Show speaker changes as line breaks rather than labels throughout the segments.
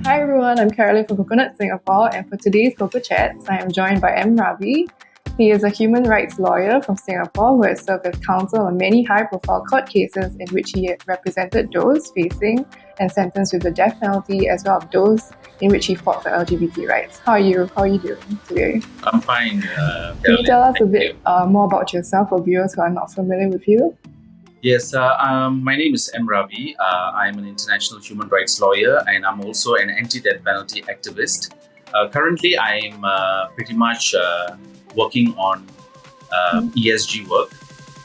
Hi everyone, I'm Caroline from Coconut Singapore, and for today's Coco Chats, I am joined by M Ravi. He is a human rights lawyer from Singapore who has served as counsel on many high-profile court cases in which he represented those facing and sentenced with the death penalty, as well as those in which he fought for LGBT rights. How are you doing today?
I'm fine.
Can you tell us a bit more about yourself for viewers who are not familiar with you?
Yes, my name is M Ravi. I'm an international human rights lawyer and I'm also an anti-death penalty activist. Currently, I'm pretty much working on ESG work,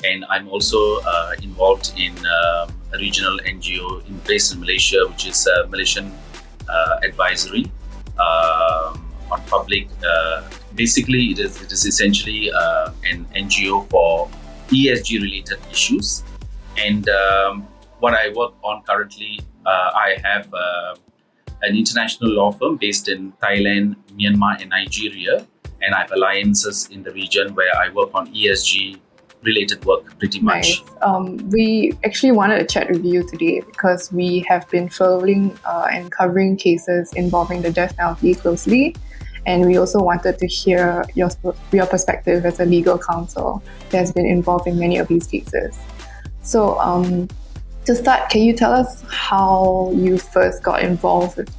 and I'm also involved in a regional NGO based in Malaysia, which is Malaysian Advisory on public. Basically, it is essentially an NGO for ESG related issues. And what I work on currently, I have an international law firm based in Thailand, Myanmar, and Nigeria. And I have alliances in the region where I work on ESG related work pretty much.
Nice. We actually wanted to chat with you today because we have been following and covering cases involving the death penalty closely. And we also wanted to hear your perspective as a legal counsel that has been involved in many of these cases. So to start, can you tell us how you first got involved with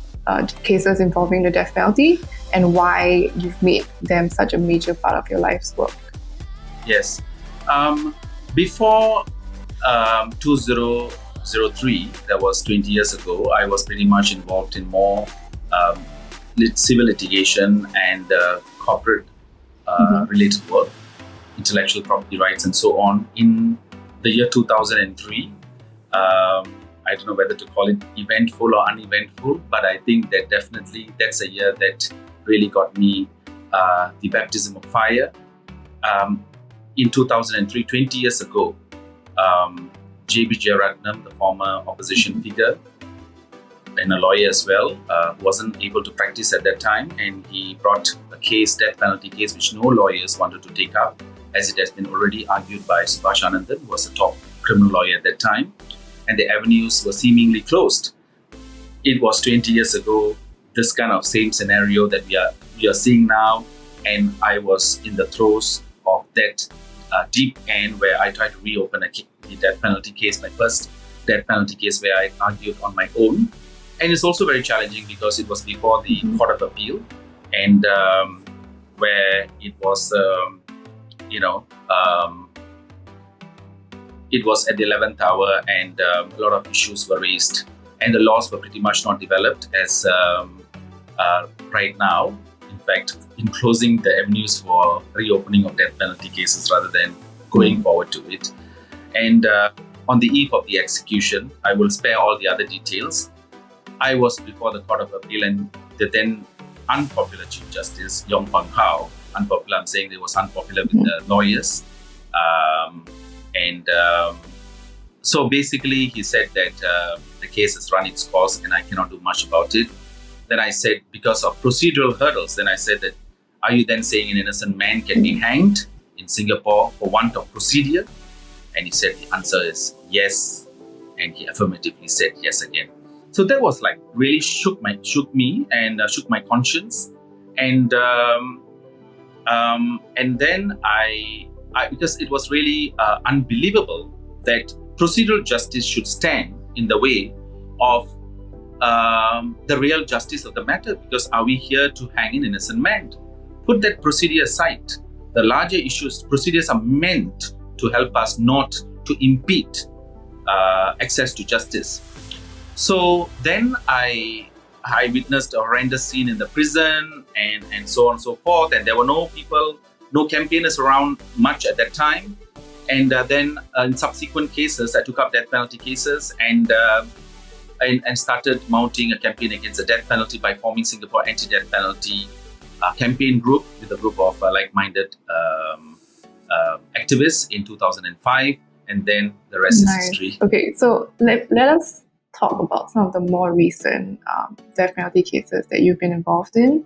cases involving the death penalty and why you've made them such a major part of your life's work?
Yes. Before 2003, that was 20 years ago, I was pretty much involved in more civil litigation and corporate related work, intellectual property rights and so on. In the year 2003, I don't know whether to call it eventful or uneventful, but I think that definitely that's a year that really got me the baptism of fire. In 2003, 20 years ago, J.B. Jeyaretnam, the former opposition figure and a lawyer as well, wasn't able to practice at that time, and he brought a case, death penalty case, which no lawyers wanted to take up, as it has been already argued by Subhash Anandan, who was a top criminal lawyer at that time, and the avenues were seemingly closed. It was 20 years ago, this kind of same scenario that we are seeing now, and I was in the throes of that deep end where I tried to reopen the death penalty case, my first death penalty case where I argued on my own. And it's also very challenging because it was before the Court of Appeal, and where it was it was at the 11th hour, and a lot of issues were raised, and the laws were pretty much not developed as right now. In fact, in closing the avenues for reopening of death penalty cases rather than going forward to it. And on the eve of the execution, I will spare all the other details. I was before the Court of Appeal, and the then unpopular Chief Justice, Yong Pang Hao, unpopular, I'm saying it was unpopular with the lawyers. So basically he said that the case has run its course and I cannot do much about it. Then I said, because of procedural hurdles, then I said that, are you then saying an innocent man can be hanged in Singapore for want of procedure? And he said the answer is yes, and he affirmatively said yes again. So that was like really shook me and shook my conscience. And then I because it was really unbelievable that procedural justice should stand in the way of the real justice of the matter. Because are we here to hang an innocent man? Put that procedure aside. The larger issues, procedures are meant to help us, not to impede access to justice. So then I witnessed a horrendous scene in the prison and so on and so forth. And there were no campaigners around much at that time. And then in subsequent cases, I took up death penalty cases and started mounting a campaign against the death penalty by forming Singapore Anti-Death Penalty campaign group with a group of like-minded activists in 2005. And then the rest is history.
Okay, so let us talk about some of the more recent death penalty cases that you've been involved in.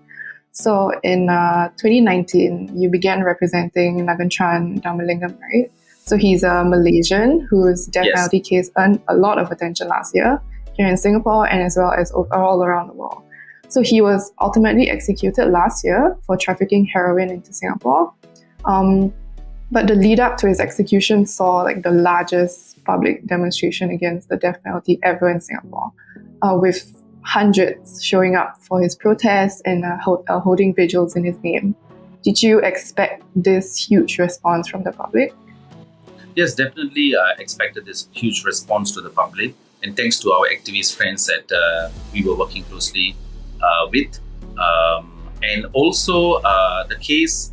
So in 2019, you began representing Nagendra Damalingam, right? So he's a Malaysian whose death penalty case earned a lot of attention last year here in Singapore and as well as all around the world. So he was ultimately executed last year for trafficking heroin into Singapore. But the lead up to his execution saw like the largest public demonstration against the death penalty ever in Singapore, with hundreds showing up for his protests and holding vigils in his name. Did you expect this huge response from the public?
Yes, definitely expected this huge response to the public. And thanks to our activist friends that we were working closely with. And also the case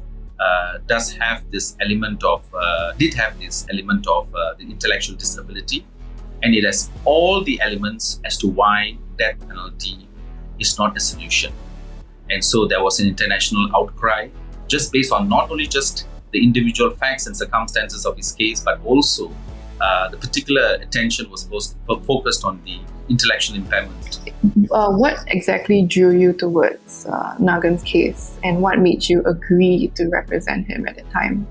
did have this element of the intellectual disability. And it has all the elements as to why death penalty is not a solution. And so there was an international outcry just based on not only just the individual facts and circumstances of his case, but also the particular attention was focused on the intellectual impairment.
What exactly drew you towards Nagen's case, and what made you agree to represent him at the time?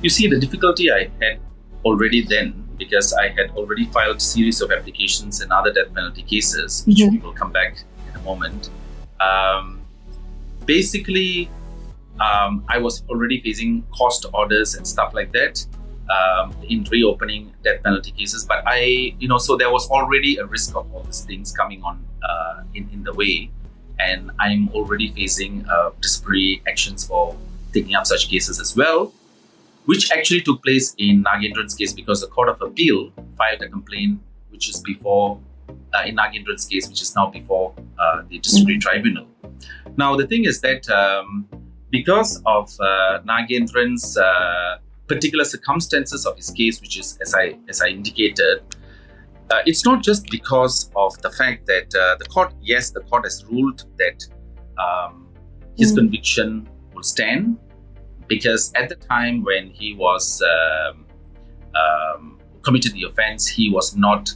You see, the difficulty I had already then, because I had already filed a series of applications in other death penalty cases, which we will come back in a moment. Basically, I was already facing cost orders and stuff like that in reopening death penalty cases. But so there was already a risk of all these things coming on in the way. And I'm already facing disciplinary actions for taking up such cases as well, which actually took place in Nagendra's case because the Court of Appeal filed a complaint, which is before, in Nagendra's case, which is now before the disciplinary tribunal. Now, the thing is that because of Nagendra's particular circumstances of his case, which is, as I indicated, it's not just because of the fact that the court has ruled that his conviction will stand, because at the time when he was committed the offence, he was not.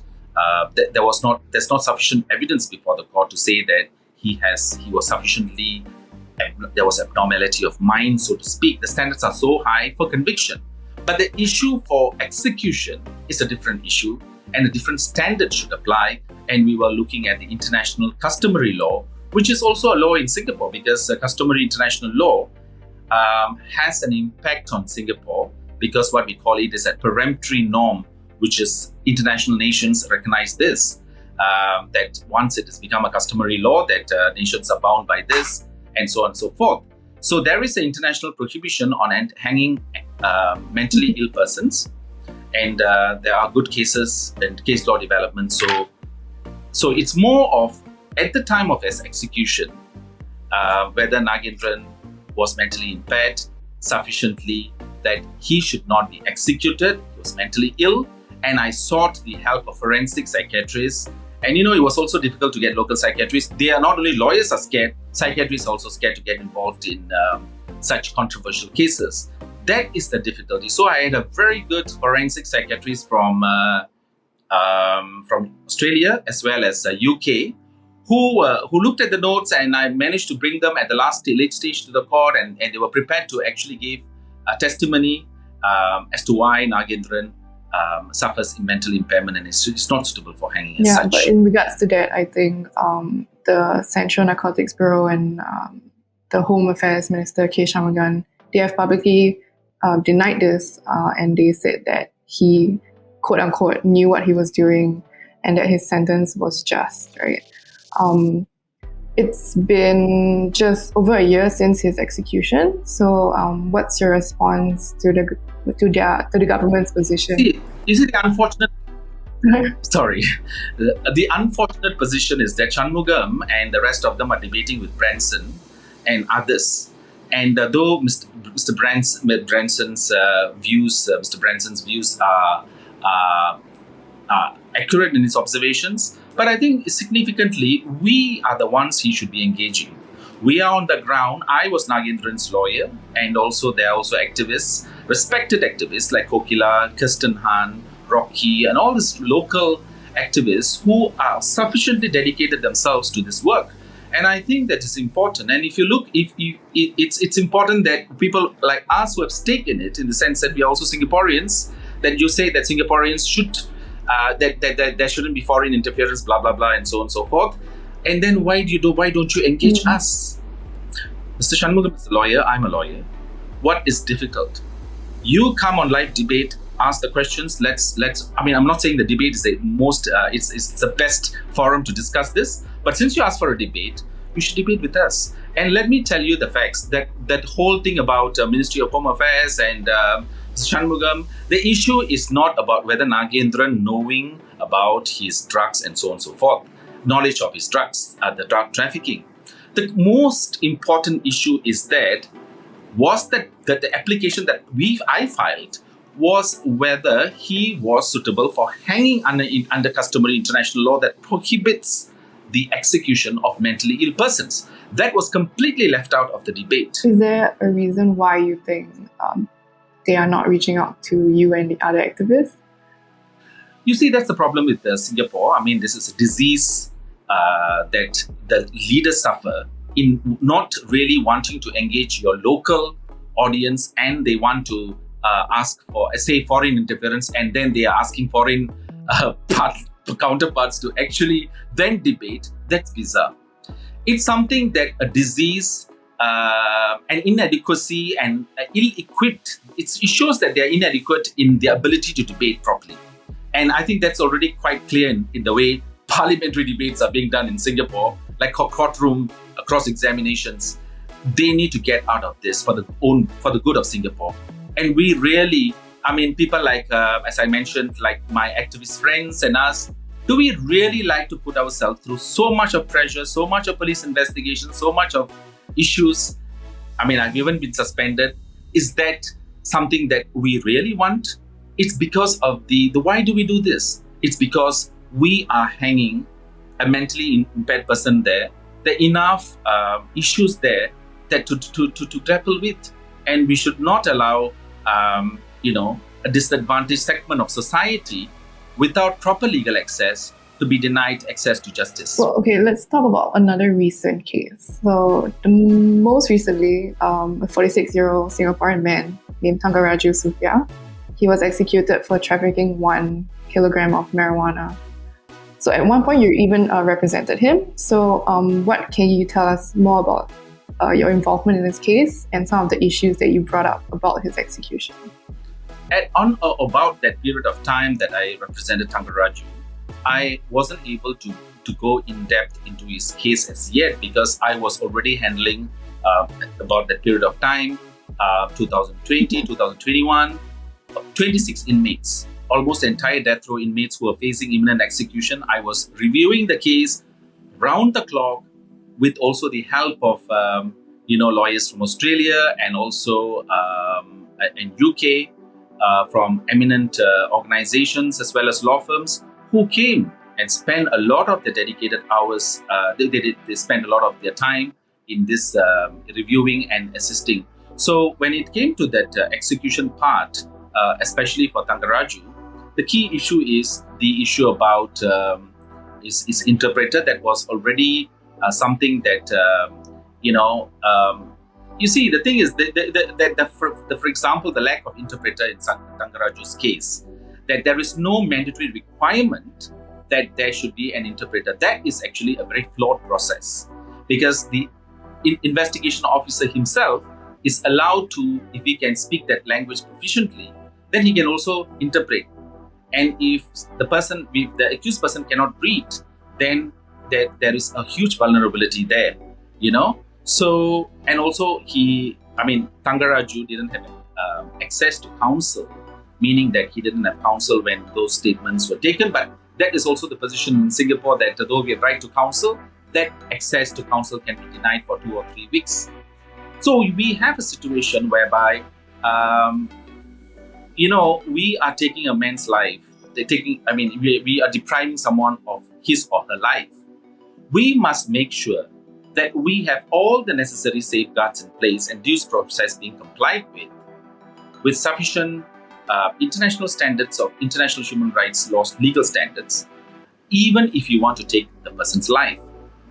There's not sufficient evidence before the court to say that there was abnormality of mind, so to speak. The standards are so high for conviction. But the issue for execution is a different issue, and a different standard should apply. And we were looking at the international customary law, which is also a law in Singapore, because customary international law has an impact on Singapore, because what we call it is a peremptory norm, which is international nations recognize this, that once it has become a customary law, that nations are bound by this, and so on and so forth. So there is an international prohibition on hanging mentally ill persons, and there are good cases and case law development. So it's more of, at the time of his execution, whether Nagendran was mentally impaired sufficiently that he should not be executed. He was mentally ill, and I sought the help of forensic psychiatrists. And it was also difficult to get local psychiatrists. They are not only lawyers are scared, psychiatrists are also scared to get involved in such controversial cases. That is the difficulty. So I had a very good forensic psychiatrist from Australia as well as UK, who looked at the notes, and I managed to bring them at the late stage to the court, and they were prepared to actually give a testimony as to why Nagendran suffers mental impairment and is not suitable for hanging as such.
But in regards to that, I think the Central Narcotics Bureau and the Home Affairs Minister K. Shanmugam, they have publicly denied this, and they said that he, quote unquote, knew what he was doing and that his sentence was just, right? It's been just over a year since his execution. So, what's your response to the government's position?
You see, the unfortunate. Sorry, the unfortunate position is that Shanmugam and the rest of them are debating with Branson and others. And though Mr. Branson's views are accurate in his observations, but I think significantly, we are the ones he should be engaging. We are on the ground. I was Nagendran's lawyer, and also there are also activists, respected activists like Kokila, Kirsten Han, Rocky, and all these local activists who are sufficiently dedicated themselves to this work. And I think that is important. And if you look, it's important that people like us who have stake in it, in the sense that we are also Singaporeans, that you say that Singaporeans should, that there shouldn't be foreign interference, blah, blah, blah, and so on and so forth. And then why don't you engage us? Mr. Shanmugam is a lawyer, I'm a lawyer. What is difficult? You come on live debate, ask the questions. I'm not saying the debate is the most, it's the best forum to discuss this. But since you asked for a debate, you should debate with us. And let me tell you the facts. That whole thing about Ministry of Home Affairs and Shanmugam, the issue is not about whether Nagendra knowing about his drugs and so on and so forth, knowledge of his drugs, the drug trafficking. The most important issue is that the application that I filed was whether he was suitable for hanging under customary international law that prohibits the execution of mentally ill persons. That was completely left out of the debate.
Is there a reason why you think they are not reaching out to you and the other activists?
You see, that's the problem with Singapore. I mean, this is a disease that the leaders suffer in not really wanting to engage your local audience, and they want to ask for, say, foreign interference, and then they are asking foreign counterparts to actually then debate. That's bizarre. It's something that a disease, an inadequacy and ill-equipped, it shows that they're inadequate in their ability to debate properly. And I think that's already quite clear in the way parliamentary debates are being done in Singapore, like courtroom cross-examinations. They need to get out of this for the good of Singapore. And we really, people like, as I mentioned, like my activist friends and us, do we really like to put ourselves through so much of pressure, so much of police investigation, so much of issues? I've even been suspended. Is that something that we really want? It's because of the why do we do this? It's because we are hanging a mentally impaired person there. There are enough issues there that to grapple with. And we should not allow, a disadvantaged segment of society without proper legal access to be denied access to justice.
Well, okay, let's talk about another recent case. So, most recently, a 46-year-old Singaporean man named Tangaraju Sufia, he was executed for trafficking 1 kilogram of marijuana. So, at one point, you even represented him. So, what can you tell us more about your involvement in this case and some of the issues that you brought up about his execution?
About that period of time that I represented Tangaraju, I wasn't able to go in depth into his case as yet because I was already handling about that period of time, 2020, 2021, 26 inmates, almost entire death row inmates who were facing imminent execution. I was reviewing the case round the clock with also the help of lawyers from Australia and also in UK. From eminent organizations as well as law firms who came and spent a lot of their dedicated hours. They spent a lot of their time in this reviewing and assisting. So when it came to that execution part, especially for Tangaraju, the key issue is the issue about his interpreter. That was already something that you see, the thing is, for example, the lack of interpreter in Tangaraju's case, that there is no mandatory requirement that there should be an interpreter. That is actually a very flawed process because the investigation officer himself is allowed to, if he can speak that language proficiently, then he can also interpret. And if the accused person cannot read, then there is a huge vulnerability there, So, and also Tangaraju didn't have access to counsel, meaning that he didn't have counsel when those statements were taken. But that is also the position in Singapore that though we have right to counsel, that access to counsel can be denied for 2 or 3 weeks. So we have a situation whereby, we are taking a man's life. We are depriving someone of his or her life. We must make sure that we have all the necessary safeguards in place and due process being complied with sufficient international standards of international human rights laws, legal standards, even if you want to take the person's life.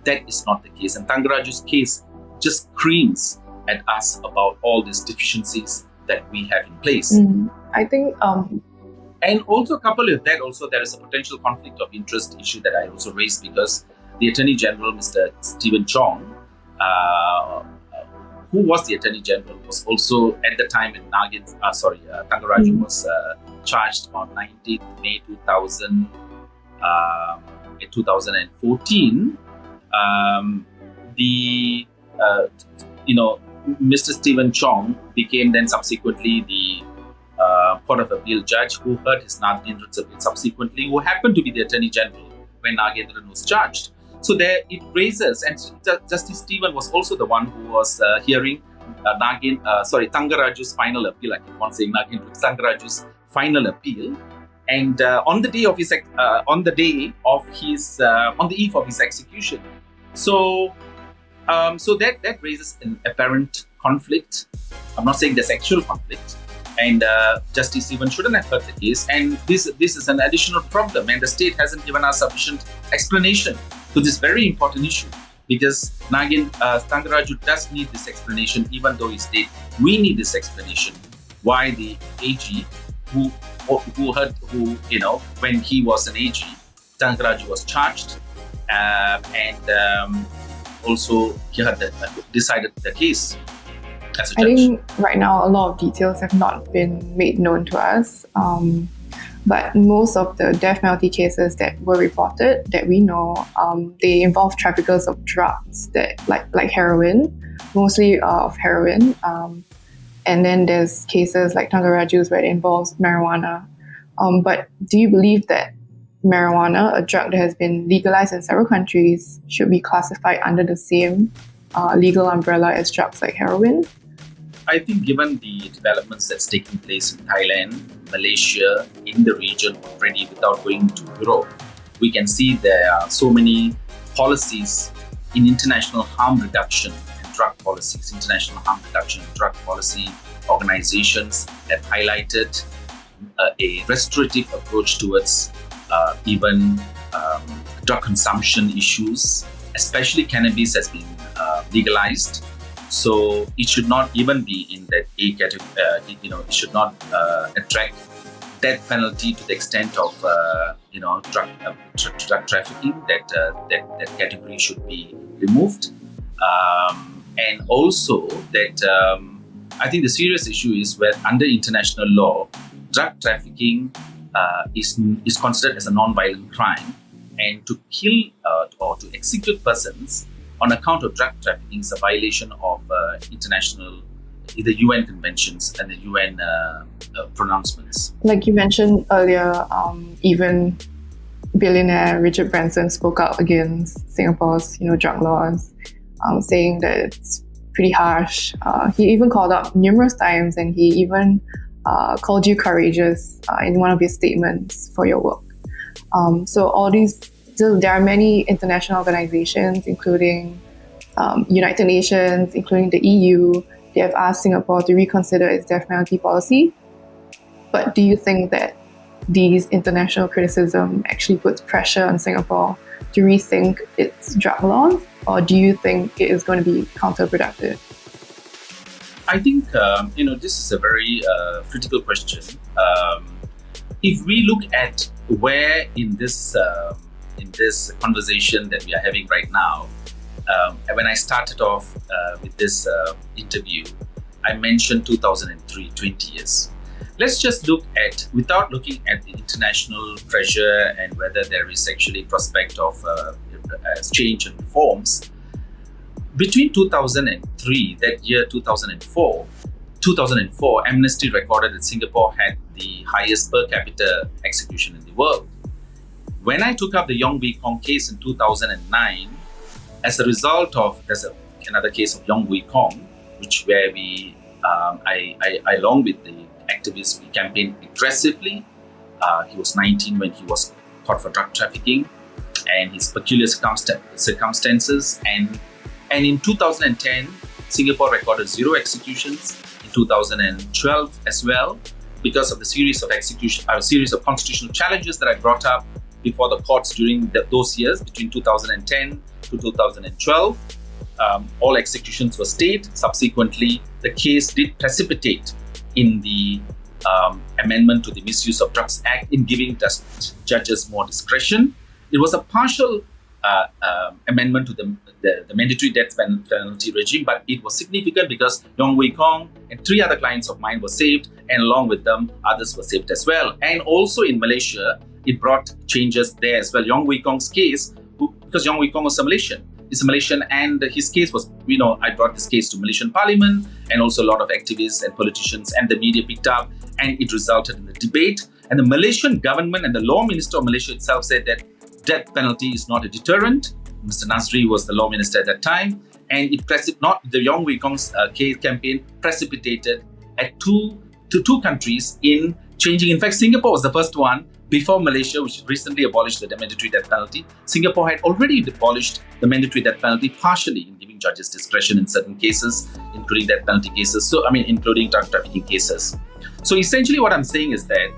That is not the case. And Tangaraju's case just screams at us about all these deficiencies that we have in place.
I think...
And also coupled with that, also there is a potential conflict of interest issue that I also raised because the Attorney General, Mr. Stephen Chong, who was the Attorney General, was also at the time in Tangaraju was charged on 19th May 2014. Mr. Stephen Chong became then subsequently the Court of Appeal judge who heard his Nagendras appeal subsequently, who happened to be the Attorney General when Nagendra was charged. So there it raises, and Justice Stephen was also the one who was hearing Tangaraju's final appeal. I keep on saying Nagendra, Tangaraju's final appeal. And on the eve of his execution. So that raises an apparent conflict. I'm not saying there's actual conflict, and Justice Stephen shouldn't have heard the case. And this is an additional problem, and the state hasn't given us sufficient explanation to this very important issue, because Tangaraju does need this explanation, even though he states we need this explanation. Why the AG, when he was an AG, Tangaraju was charged, and also he had decided the case as a judge.
I think right now a lot of details have not been made known to us, but most of the death penalty cases that were reported, that we know, they involve traffickers of drugs, that like heroin, mostly of heroin. And then there's cases like Tangaraju's where it involves marijuana. But do you believe that marijuana, a drug that has been legalized in several countries, should be classified under the same legal umbrella as drugs like heroin?
I think given the developments that's taking place in Thailand, Malaysia, in the region already, without going to Europe, we can see there are so many policies in international harm reduction and drug policies, international harm reduction and drug policy organizations have highlighted a restorative approach towards even drug consumption issues, especially cannabis has been legalized. So it should not even be in that A category. It should not attract death penalty to the extent of drug trafficking. That category should be removed, and also that I think the serious issue is where under international law, drug trafficking is considered as a non-violent crime, and to kill or to execute persons on account of drug trafficking is a violation of the UN conventions and the UN pronouncements. Like
you mentioned earlier, even billionaire Richard Branson spoke out against Singapore's drug laws, saying that it's pretty harsh. He even called out numerous times, and he even called you courageous in one of his statements for your work. So all these, there are many international organizations, including United Nations, including the EU. They have asked Singapore to reconsider its death penalty policy. But do you think that these international criticism actually puts pressure on Singapore to rethink its drug laws, or do you think it is going to be counterproductive?
I think this is a very critical question. If we look at where in this conversation that we are having right now, when I started off with this interview, I mentioned 2003, 20 years. Let's just look at, without looking at the international pressure and whether there is actually prospect of change and reforms. Between 2003, that year 2004, Amnesty recorded that Singapore had the highest per capita execution in the world. When I took up the Yong Wee Kong case in 2009, as a result of, there's another case of Yong Wee Kong, where we, I along with the activists, we campaigned aggressively. He was 19 when he was caught for drug trafficking, and his peculiar circumstances. And in 2010, Singapore recorded 0 executions. In 2012 as well, because of the series of constitutional challenges that I brought up before the courts during those years, between 2010 to 2012. All executions were stayed. Subsequently, the case did precipitate in the amendment to the Misuse of Drugs Act in giving judges more discretion. It was a partial amendment to the mandatory death penalty regime, but it was significant because Yong Wei Kong and 3 other clients of mine were saved, and along with them, others were saved as well. And also in Malaysia, it brought changes there as well. Yong Wei Kong's case, because Yong Wei Kong was a Malaycian, is a Malaysian, and his case was, I brought this case to Malaysian Parliament, and also a lot of activists and politicians and the media picked up, and it resulted in the debate. And the Malaysian government and the law minister of Malaysia itself said that death penalty is not a deterrent. Mr. Nasri was the law minister at that time, and the Yong Wei Kong's case campaign precipitated to two countries in changing. In fact, Singapore was the first one before Malaysia, which recently abolished the mandatory death penalty. Singapore had already abolished the mandatory death penalty partially in giving judges discretion in certain cases, including death penalty cases. Including drug trafficking cases. So essentially what I'm saying is that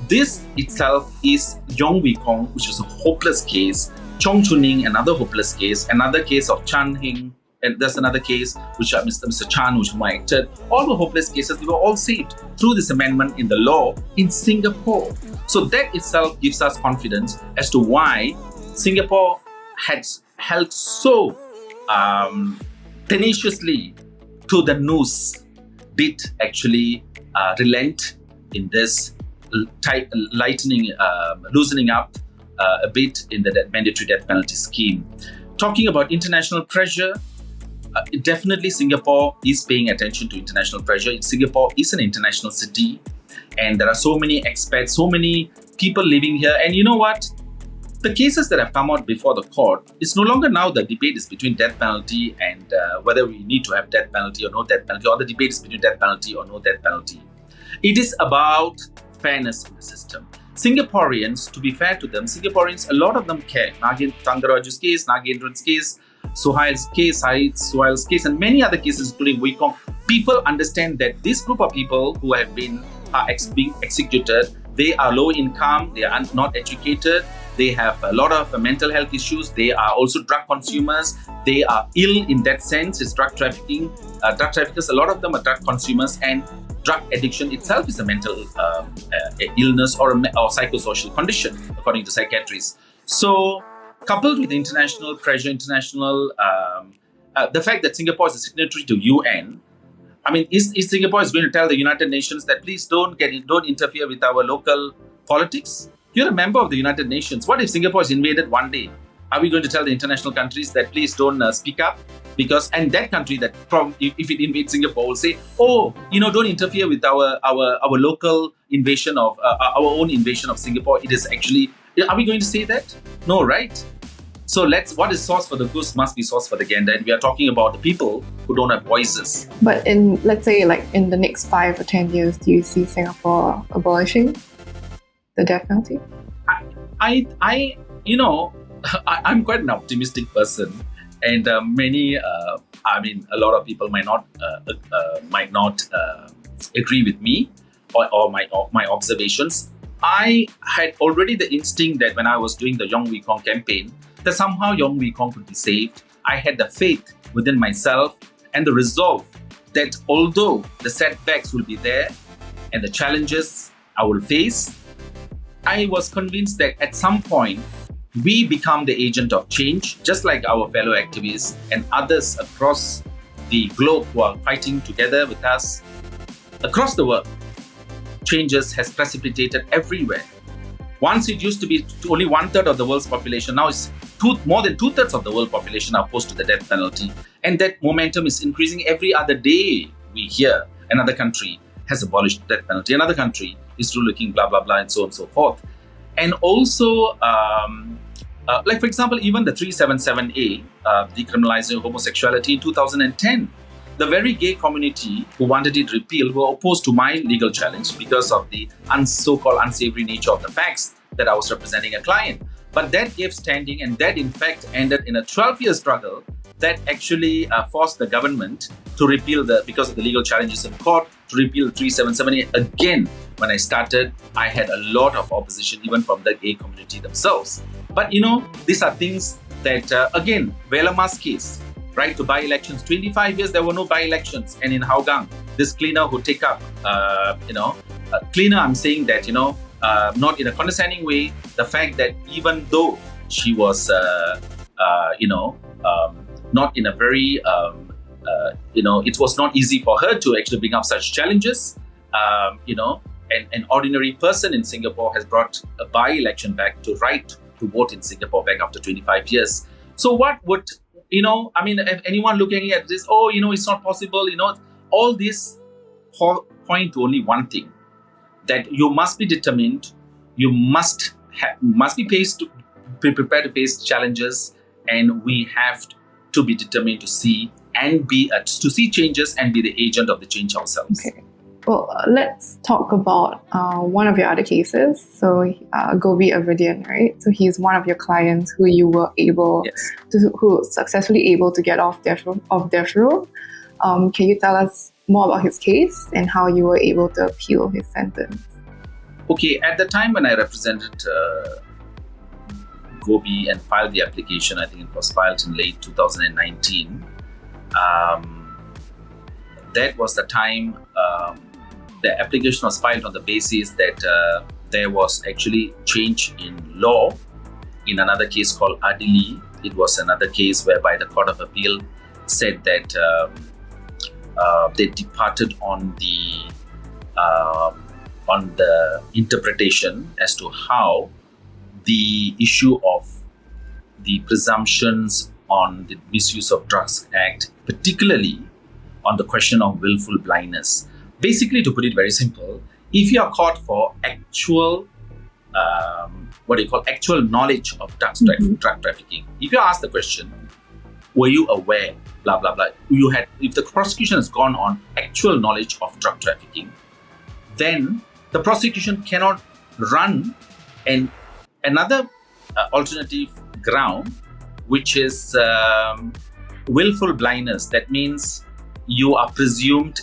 this itself is Yong Wei Kong, which is a hopeless case, Chong Chuning, another hopeless case, another case of Chan Hing, and there's another case which Mr. Chan, which I acted. All were hopeless cases. They were all saved through this amendment in the law in Singapore. So that itself gives us confidence as to why Singapore had held so tenaciously to the noose, did actually relent in this loosening up a bit in the mandatory death penalty scheme. Talking about international pressure, definitely Singapore is paying attention to international pressure. Singapore is an international city, and there are so many expats, so many people living here. And you know what? The cases that have come out before the court, it's no longer now the debate is between death penalty and whether we need to have death penalty or no death penalty, or the debate is between death penalty or no death penalty. It is about fairness in the system. Singaporeans, to be fair to them, a lot of them care. Tangaraju's case, Nagendra's case, Suhail's case, and many other cases, including Wei Kong. People understand that this group of people who have been being executed, they are low income, they are not educated, they have a lot of mental health issues, they are also drug consumers, they are ill in that sense. It's drug trafficking. Drug traffickers, a lot of them are drug consumers, and drug addiction itself is a mental illness or psychosocial condition, according to psychiatrists. So, coupled with international pressure, the fact that Singapore is a signatory to UN, is Singapore is going to tell the United Nations that please don't interfere with our local politics? You're a member of the United Nations. What if Singapore is invaded one day? Are we going to tell the international countries that please don't speak up? And that country that if it invades Singapore will say, don't interfere with our local invasion of our own invasion of Singapore. It is actually, are we going to say that? No, right? So what is sauce for the goose must be sauce for the gander. And we are talking about the people who don't have voices.
But let's say in the next 5 or 10 years, do you see Singapore abolishing the death penalty?
I'm quite an optimistic person, and a lot of people might not agree with me or my observations. I had already the instinct that when I was doing the Yong Wei Kong campaign, that somehow Yong Wei Kong could be saved. I had the faith within myself and the resolve that although the setbacks will be there and the challenges I will face, I was convinced that at some point we become the agent of change, just like our fellow activists and others across the globe who are fighting together with us across the world. Changes has precipitated everywhere. Once it used to be only 1/3 of the world's population, now it's more than 2/3 of the world population are opposed to the death penalty. And that momentum is increasing every other day. We hear another country has abolished the death penalty, another country is still looking blah, blah, blah, and so on and so forth. And also, for example, even the 377A, decriminalizing homosexuality in 2010, the very gay community who wanted it repealed were opposed to my legal challenge because of the so-called unsavory nature of the facts that I was representing a client. But that gave standing, and that in fact ended in a 12-year struggle that actually forced the government to repeal because of the legal challenges in court, to repeal 377A. Again, when I started, I had a lot of opposition even from the gay community themselves. But these are things that, again, Velama's case, right, to by-elections. 25 years, there were no by-elections. And in Hougang, this cleaner who take up, cleaner, I'm saying that, not in a condescending way, the fact that even though she was, not in a very, it was not easy for her to actually bring up such challenges. An ordinary person in Singapore has brought a by-election back to vote in Singapore back after 25 years. So what would, if anyone looking at this, it's not possible, all this point to only one thing, that you must be determined, you must be prepared to face challenges, and we have to be determined to see changes and be the agent of the change ourselves.
Okay. Well, let's talk about one of your other cases. So, Gobi Avedian, right? So he's one of your clients who you were who successfully able to get off death row. Can you tell us more about his case and how you were able to appeal his sentence?
Okay, at the time when I represented Gobi and filed the application, I think it was filed in late 2019. That was the time the application was filed on the basis that there was actually change in law in another case called Adili. It was another case whereby the Court of Appeal said that they departed on the interpretation as to how the issue of the presumptions on the Misuse of Drugs Act, particularly on the question of willful blindness. Basically, to put it very simple, if you are caught for actual knowledge of drug trafficking, if you ask the question, were you aware, blah, blah, blah, if the prosecution has gone on actual knowledge of drug trafficking, then the prosecution cannot run another alternative ground, which is willful blindness. That means you are presumed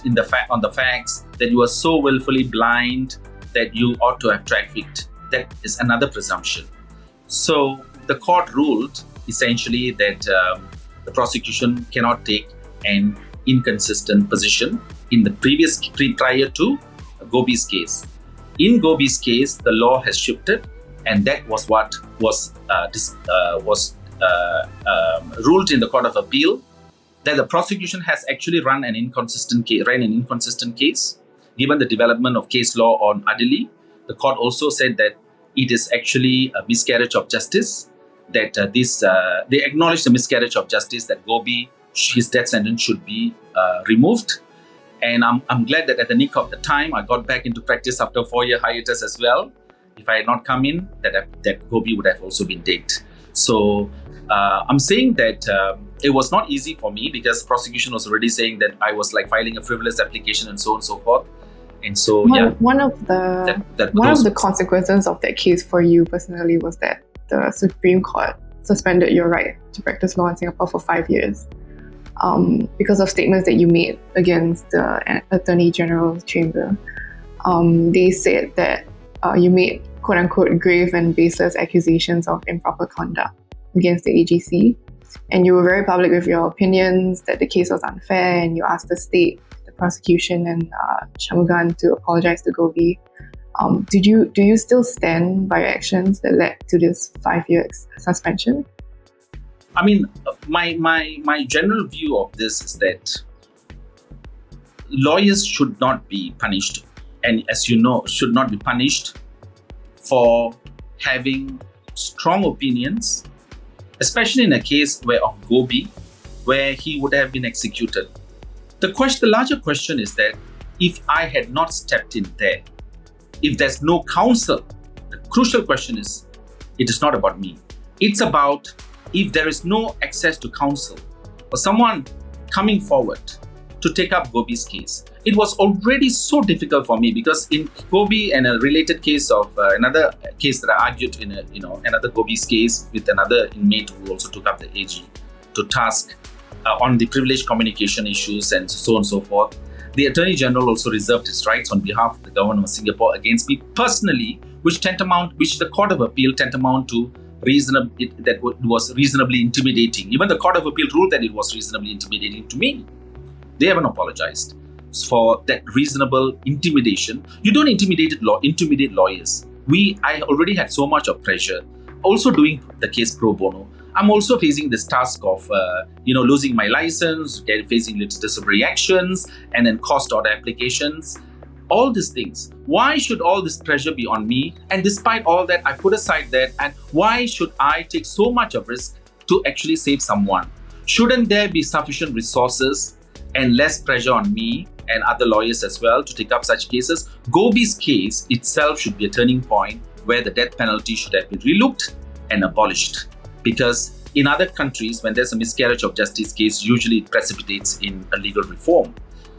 on the facts that you are so willfully blind that you ought to have trafficked. That is another presumption. So the court ruled essentially that the prosecution cannot take an inconsistent position in the prior to Gobi's case. In Gobi's case, the law has shifted, and that was what was ruled in the Court of Appeal, that the prosecution has actually run an inconsistent case. Given the development of case law on Adili, the court also said that it is actually a miscarriage of justice, that they acknowledge the miscarriage of justice, that Gobi, his death sentence should be removed. And I'm glad that at the nick of the time, I got back into practice after a 4-year hiatus as well. If I had not come in, that Gobi would have also been dead. So I'm saying that it was not easy for me, because prosecution was already saying that I was like filing a frivolous application and so on and so forth. And so,
one of the consequences of that case for you personally was that the Supreme Court suspended your right to practice law in Singapore for 5 years because of statements that you made against the Attorney General's chamber. They said that you made quote-unquote grave and baseless accusations of improper conduct against the AGC, and you were very public with your opinions that the case was unfair, and you asked the state, the prosecution, and Shanmugam to apologize to Gobi. Do you still stand by your actions that led to this 5-year suspension?
I mean, my general view of this is that lawyers should not be punished, and as you know, should not be punished for having strong opinions, especially in a case of Gobi, where he would have been executed. The larger question is that if I had not stepped in there, if there's no counsel, the crucial question is, it is not about me. It's about if there is no access to counsel or someone coming forward to take up Gobi's case. It was already so difficult for me, because in Gobi and a related case of another case that I argued in another Gobi's case with another inmate who also took up the AG to task on the privileged communication issues and so on and so forth. The Attorney General also reserved his rights on behalf of the government of Singapore against me personally, which the Court of Appeal tantamount to was reasonably intimidating. Even the Court of Appeal ruled that it was reasonably intimidating to me. They haven't apologized for that reasonable intimidation. You don't intimidate lawyers. I already had so much of pressure. also doing the case pro bono. I'm also facing this task of, losing my license, facing disciplinary actions, and then cost order applications. All these things. Why should all this pressure be on me? And despite all that, I put aside that. And why should I take so much of risk to actually save someone? Shouldn't there be sufficient resources and less pressure on me and other lawyers as well to take up such cases? Gobi's case itself should be a turning point where the death penalty should have been relooked and abolished. Because in other countries, when there's a miscarriage of justice case, usually it precipitates in a legal reform.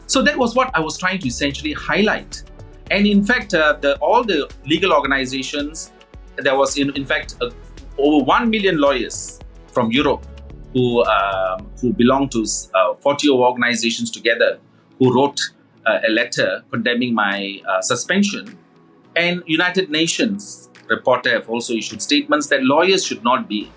So that was what I was trying to essentially highlight. And in fact, all the legal organizations, there was in fact over 1 million lawyers from Europe who belong to 40 organizations together who wrote a letter condemning my suspension. And United Nations reporter have also issued statements that lawyers should not be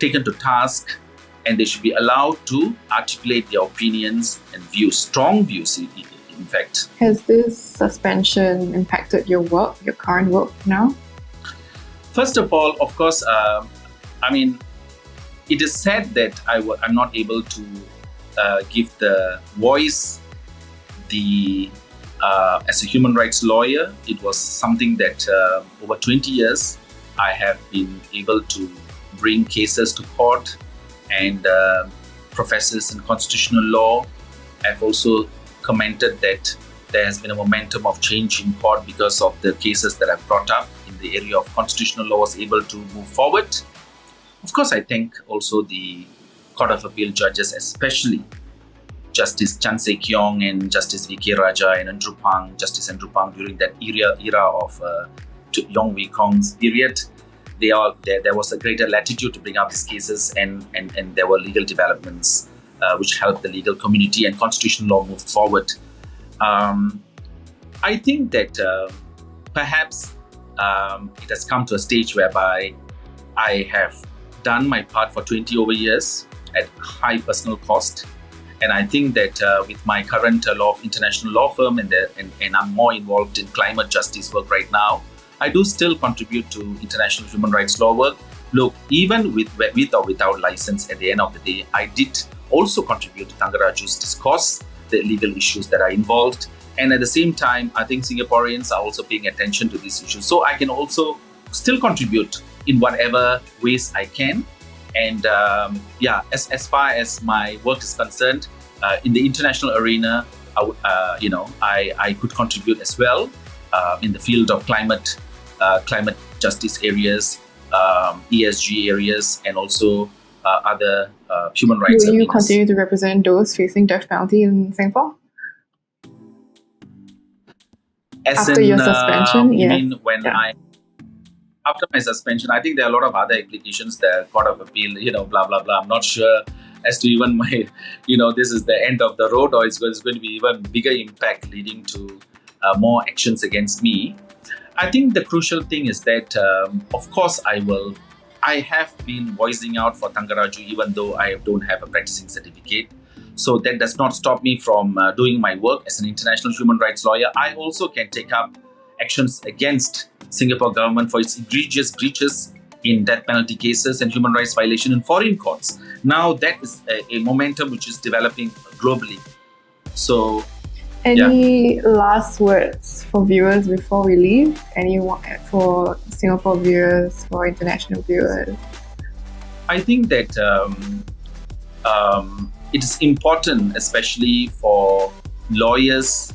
taken to task, and they should be allowed to articulate their opinions and views, strong views, in fact.
Has this suspension impacted your work, your current work now?
First of all, of course, it is said that I'm not able to give the voice as a human rights lawyer. It was something that over 20 years I have been able to bring cases to court, and professors in constitutional law have also commented that there has been a momentum of change in court because of the cases that I've brought up in the area of constitutional law was able to move forward. Of course, I thank also the Court of Appeal judges, especially Justice Chan Se Keong and Justice V.K. Raja and Justice Andrew Pang during that era of Yong Wei Kong's period. There was a greater latitude to bring up these cases, and there were legal developments which helped the legal community and constitutional law move forward. I think that perhaps it has come to a stage whereby I have done my part for 20 over years at high personal cost. And I think that with my current international law firm and I'm more involved in climate justice work right now, I do still contribute to international human rights law work. Look, even with or without license, at the end of the day, I did also contribute to Tangaraju's discourse, the legal issues that are involved. And at the same time, I think Singaporeans are also paying attention to these issues. So I can also still contribute in whatever ways I can. And as far as my work is concerned, in the international arena, I could contribute as well in the field of climate justice areas, ESG areas, and also other human rights.
Will you continue to represent those facing death penalty in Singapore? After your suspension?
You mean after my suspension, I think there are a lot of other applications, the Court of Appeal, blah, blah, blah. I'm not sure as to even my, this is the end of the road, or it's going to be even bigger impact leading to more actions against me. I think the crucial thing is that, of course, I have been voicing out for Tanggaraju, even though I don't have a practicing certificate. So that does not stop me from doing my work as an international human rights lawyer. I also can take up actions against Singapore government for its egregious breaches in death penalty cases and human rights violation in foreign courts. Now that is a momentum which is developing globally. So,
any last words for viewers before we leave? Anyone for Singapore viewers, for international viewers?
I think that it is important, especially for lawyers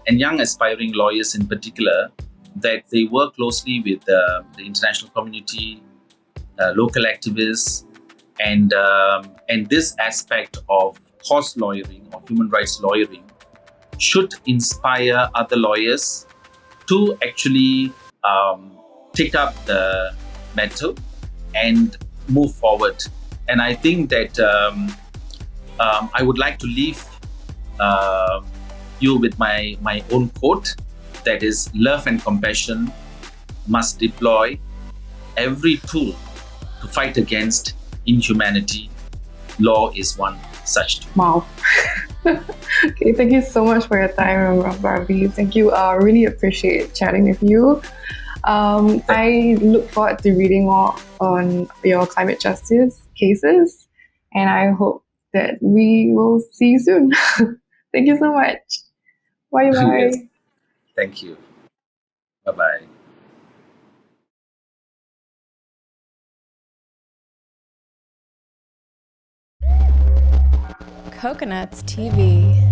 and young aspiring lawyers in particular, that they work closely with the international community, local activists, and this aspect of cause lawyering or human rights lawyering should inspire other lawyers to actually take up the mantle and move forward. And I think that I would like to leave you with my own quote, that is, love and compassion must deploy every tool to fight against inhumanity. Law is one such tool.
Wow. Okay, thank you so much for your time, M Ravi. Thank you. I really appreciate chatting with you. I look forward to reading more on your climate justice cases, and I hope that we will see you soon. Thank you so much. Bye
Yes.
bye.
Thank you. Bye bye.
Coconuts TV.